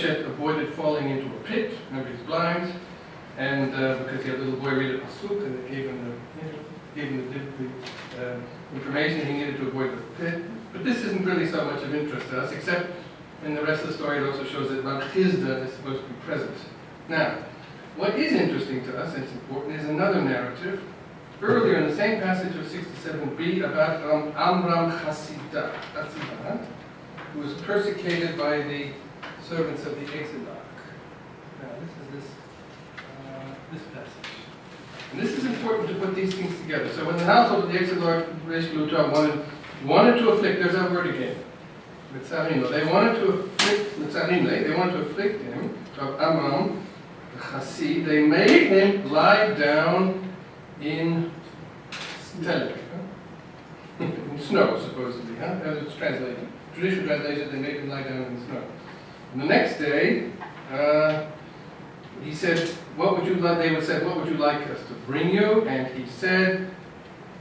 Sheshet avoided falling into a pit. Remember, he's blind, and because he had a little boy read a pasuk, and they gave him the information he needed to avoid the pit. But this isn't really so much of interest to us, except in the rest of the story it also shows that Rav Chisda is supposed to be present. Now, what is interesting to us, and it's important, is another narrative earlier in the same passage of 67b about Amram Chasida, who was persecuted by the servants of the Exarch. Now, this is this passage. And this is important to put these things together. So when the household of the Exarch wanted to afflict, there's our word again, Mitzarino. They wanted to afflict Mitzarino, they wanted to afflict him, Amram, the Chassid. They made him lie down in telek, in snow, supposedly, as it's translated. Traditional translation, they made him lie down in snow. And the next day, he said, "What would you like?" They would say, "What would you like us to bring you?" And he said,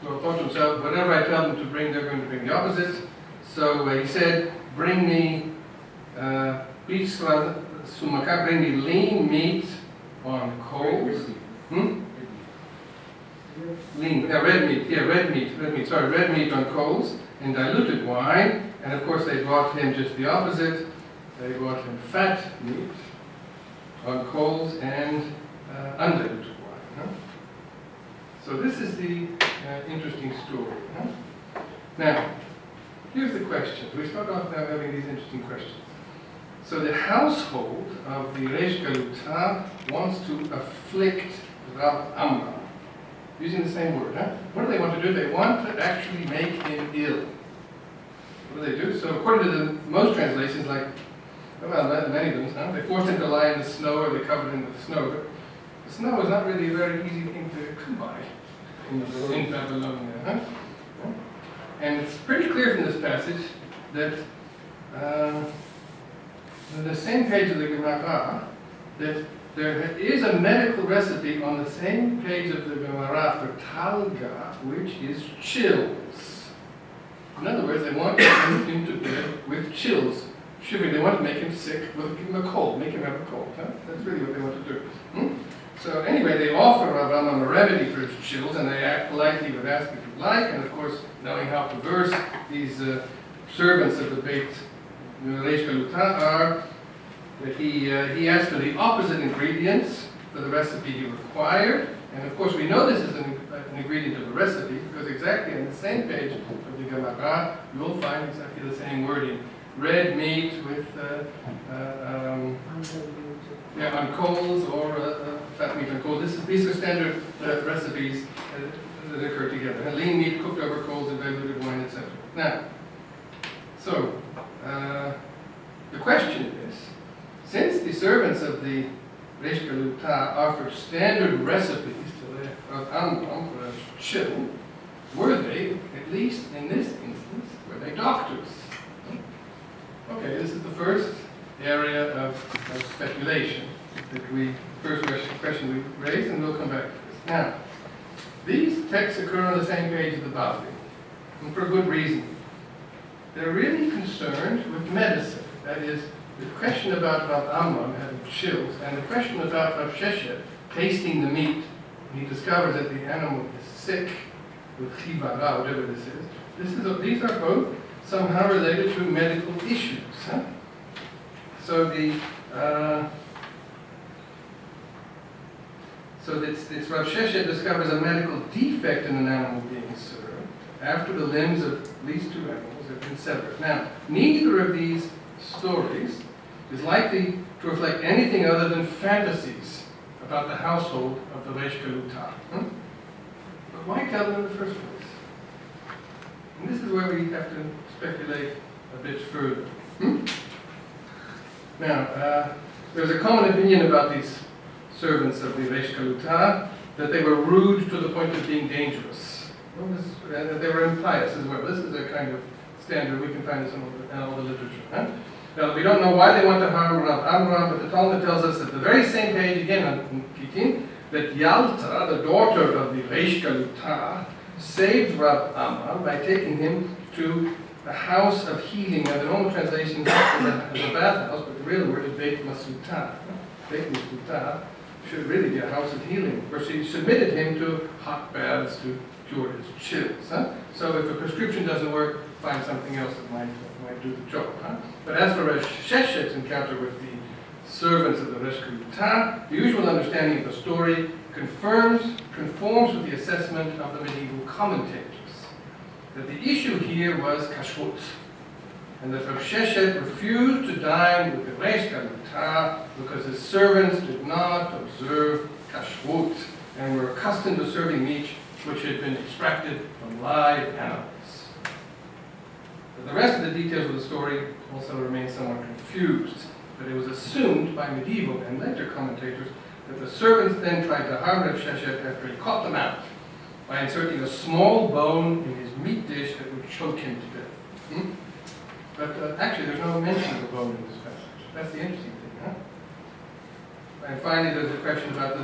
well, thought to himself, whatever I tell them to bring, they're going to bring the opposite. So he said, "Bring me sumaka, bring me lean meat on coals." Red meat on coals and diluted wine. And of course they brought him just the opposite. They brought him fat meat on coals and undiluted wine. So this is the interesting story. Now, here's the question. We start off now having these interesting questions. So the household of the Reish Galuta wants to afflict Rav Amram, using the same word. What do they want to do? They want to actually make him ill. What do they do? So according to most translations, like, well, many of them, they force him to lie in the snow, or they covered him with snow. But the snow is not really a very easy thing to come by in Babylonia. And it's pretty clear from this passage that on the same page of the Gemara, that there is a medical recipe on the same page of the Gemara for Talga, which is chills. In other words, they want to send him to bed with chills, shivering. They want to make him sick, give him a cold, make him have a cold. That's really what they want to do. So anyway, they offer Rav Amram a remedy for his chills, and they act politely would ask if you like, and of course, knowing how perverse these servants of the Beit Reish Galuta are, that he asked for the opposite ingredients for the recipe he required. And of course, we know this is an ingredient of the recipe because exactly on the same page of the Gemara, you will find exactly the same wording: red meat with on coals, or fat meat on coals. These are standard recipes that occur together. And lean meat cooked over coals and diluted wine, etc. Now, so the question is, since the servants of the Reish Galuta offered standard recipes to the Amram for a chill, were they, at least in this instance, were they doctors? Okay, this is the first area of speculation first question we raised, and we'll come back to this. Now, these texts occur on the same page of the Bavli, and for a good reason. They're really concerned with medicine, that is, the question about Rav Amram having chills, and the question about Rav Sheshet tasting the meat, and he discovers that the animal is sick with chivara, whatever this is. These are both somehow related to medical issues. So it's Rav Sheshet discovers a medical defect in an animal being served after the limbs of at least two animals have been severed. Now, neither of these stories is likely to reflect anything other than fantasies about the household of the Reish Galuta. But why tell them in the first place? And this is where we have to speculate a bit further. Now, there's a common opinion about these servants of the Reish Galuta that they were rude to the point of being dangerous. That they were impious as well. This is a kind of standard. We can find this in all the literature. Now, we don't know why they want to harm Rav Amram, but the Talmud tells us at the very same page, again on Kitin, that Yalta, the daughter of the Reish Galuta, saved Rav Amram by taking him to a house of healing. Now, the normal translation is a bathhouse, but the real word is Beit Masuta. Beit Masuta should really be a house of healing, where she submitted him to hot baths to cure his chills. So if a prescription doesn't work, find something else that might do the job. But as for Rav Sheshet's encounter with the servants of the Resh Galuta, the usual understanding of the story conforms with the assessment of the medieval commentators, that the issue here was kashrut, and that Rav Sheshet refused to dine with the Resh Galuta because his servants did not observe kashrut and were accustomed to serving meat which had been extracted from live animals. But the rest of the details of the story also remain somewhat confused, but it was assumed by medieval and later commentators that the servants then tried to harm Rav Sheshet after he caught them out by inserting a small bone in his meat dish that would choke him to death. But actually, there's no mention of a bone in this passage. That's the interesting thing, And finally, there's a question about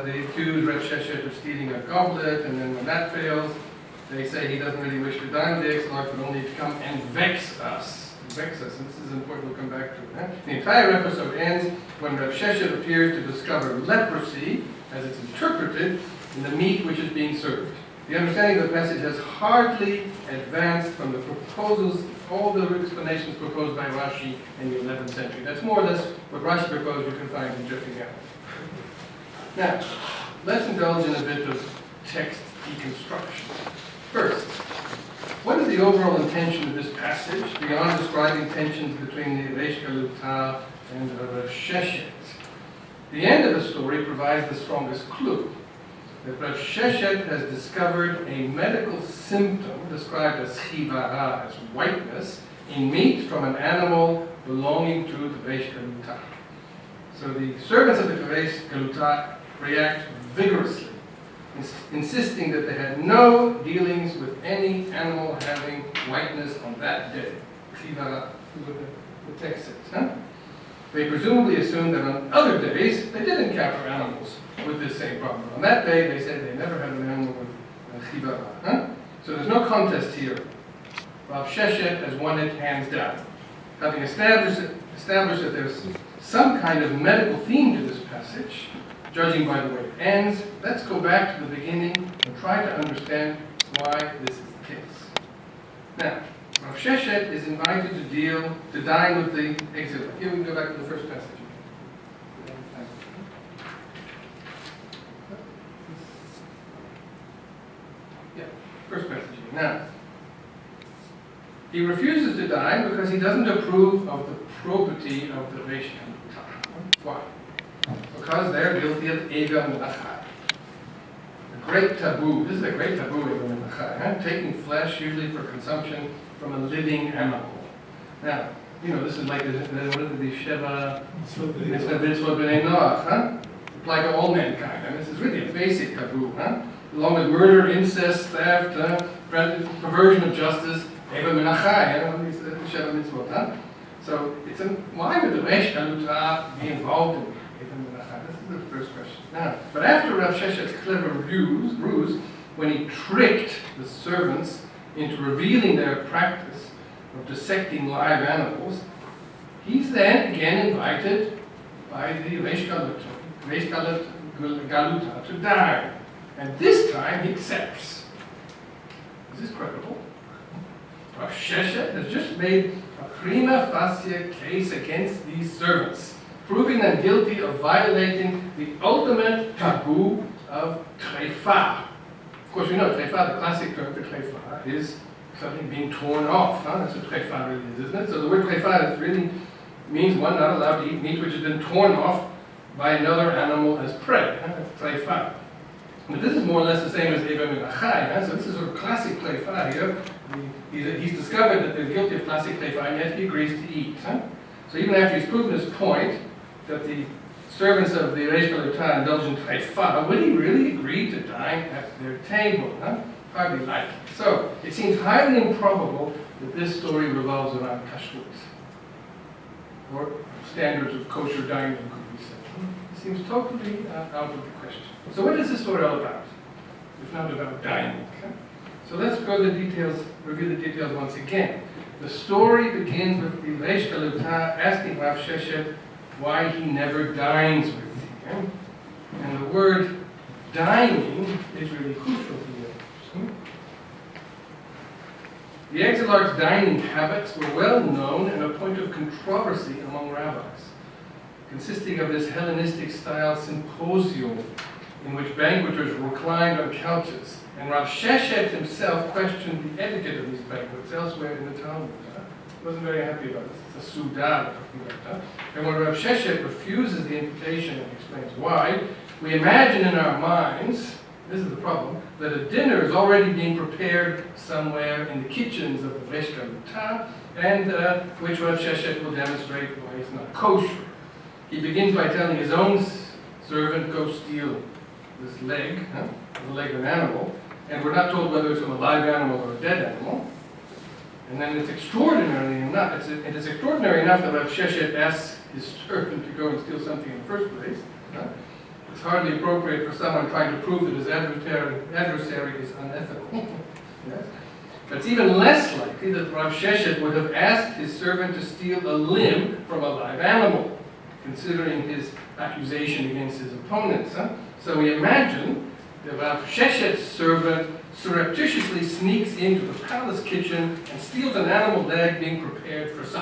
they accuse Rav Sheshet of stealing a goblet, and then when that fails, they say he doesn't really wish to dine with the ex-Lord, but only to come and vex us. Vex us, and this is important, we'll come back to it. The entire episode ends when Rav Sheshet appears to discover leprosy, as it's interpreted, in the meat which is being served. The understanding of the passage has hardly advanced from the proposals, all the explanations proposed by Rashi in the 11th century. That's more or less what Rashi proposed you can find in Jeffrey Allen. Now, let's indulge in a bit of text deconstruction. First, what is the overall intention of this passage, beyond describing tensions between the Resh Galuta and Rav Sheshet? The end of the story provides the strongest clue, that Rav Sheshet has discovered a medical symptom described as chivara, as whiteness, in meat from an animal belonging to the Resh Galuta. So the servants of the Resh Galuta react vigorously, insisting that they had no dealings with any animal having whiteness on that day. Chivara, the text says. They presumably assumed that on other days they did encounter animals with this same problem. On that day, they said they never had an animal with chivara. So there's no contest here. Rav Sheshet has won it hands down. Having established that there's some kind of medical theme to this passage, judging by the way it ends, let's go back to the beginning and try to understand why this is the case. Now, Rav Sheshet is invited to dine with the exile. Here we can go back to the first passage. Yeah, first passage. Now, he refuses to dine because he doesn't approve of the probity of the Resh Galuta. Why? Because they're guilty of Eva Melachai. A great taboo. This is a great taboo, Eva Melachai. Taking flesh, usually for consumption, from a living animal. Now, this is like the Sheva Mitzvah B'nai Noach, apply to all mankind. And this is really a basic taboo, along with murder, incest, theft, perversion of justice, Eva Menachai, Sheva Mitzvot. So why would the Resh Galuta be involved in Eva Menachai? This is the first question. Now, but after Rav Sheshet's clever ruse, when he tricked the servants into revealing their practice of dissecting live animals, he's then again invited by the Resh Galuta to dine. And this time he accepts. Is this credible? Rav Sheshet has just made a prima facie case against these servants, proving them guilty of violating the ultimate taboo of treifa. Of course, treifa, the classic term for treifa, is something being torn off. That's what treifa really is, isn't it? So the word treifa really means one not allowed to eat meat which has been torn off by another animal as prey. That's treifa. But this is more or less the same as Eva Menachai. So this is sort of classic treifa here. He's discovered that they're guilty of classic treifa, and yet he agrees to eat. So even after he's proven his point that the servants of the Resh Galuta indulge in treifa, would he really agree to dine at their table? Hardly likely. So it seems highly improbable that this story revolves around kashrut, or standards of kosher dining, could we say. It seems totally out of the question. So what is this story all about? If not about dining. So let's go the details, review the details once again. The story begins with the Reish Galuta asking Rav Sheshet why he never dines with him. And the word dining is really crucial here. The exilarch's dining habits were well known and a point of controversy among rabbis, consisting of this Hellenistic-style symposium in which banqueters reclined on couches, and Rav Sheshet himself questioned the etiquette of these banquets elsewhere in the Talmud. He wasn't very happy about this. It's a Sudan. And when Rav Sheshet refuses the invitation and explains why, we imagine in our minds, this is the problem, that a dinner is already being prepared somewhere in the kitchens of the Reish Galuta, and which Rav Sheshet will demonstrate why it's not kosher. He begins by telling his own servant, go steal this leg, the leg of an animal, and we're not told whether it's from a live animal or a dead animal. And then it's extraordinary enough, it is extraordinary enough that Rav Sheshet asks his servant to go and steal something in the first place. It's hardly appropriate for someone trying to prove that his adversary is unethical. Yes? But it's even less likely that Rav Sheshet would have asked his servant to steal a limb from a live animal, considering his accusation against his opponents. So we imagine that Rav Sheshet's servant surreptitiously sneaks into the palace kitchen and steals an animal leg being prepared for some